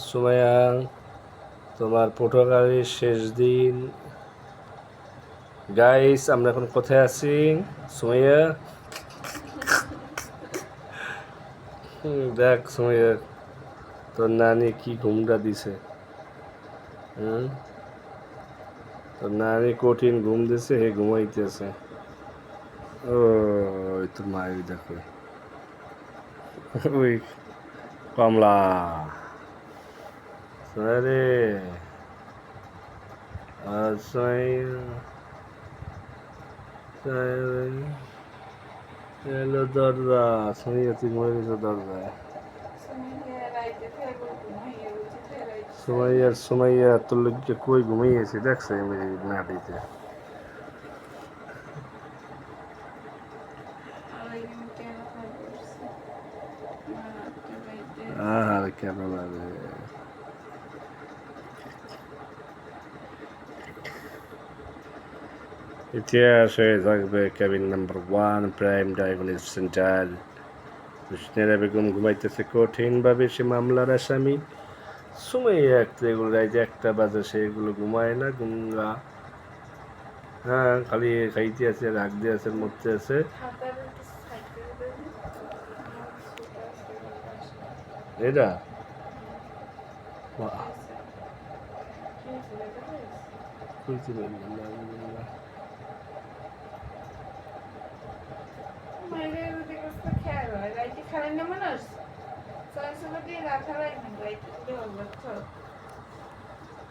সুমাইয়া, তোমার পটুয়াখালীর শেষ দিন। গাইস, আমরা এখন কোথায় আছি? সুমাইয়া, দেখ সুমাইয়া, তোর নানি কি ঘুমটা দিছে। তোর নানি কঠিন ঘুম দিছে, হে ঘুমাইতেছে। ও তোর মায়ের দেখো, ওই কমলা। আরে এলো দরজা, সুমাইয়া তুই ঘুমাই গেছো দরজায়। সুমাইয়া তোর লোককে কই ঘুমাইয়েছি দেখছে মাটিতে। আর কেন লাগে ইতিহাস হয়ে থাকবে cabin number 1 prime diagnostic centre. Husnera Begum ঘুমাইতেছে কঠিনভাবে, সে মামলার আসামি। সুমাইয়া এগুলো রাইতে 1টা বাজে, সে এগুলো ঘুমায় না, গুঙ্গা। হ্যাঁ, খালি খাইতে আছে, রাগ দিয়ে আছে, মরতে আছে। এটা খুলতে পারলাম না।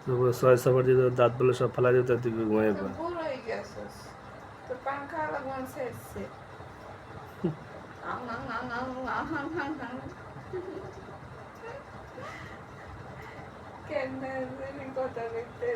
তারপরে 6 দিয়ে দাঁত বলে সব ফেলা দিতে তুই ঘুমাই পা। কথা দেখতে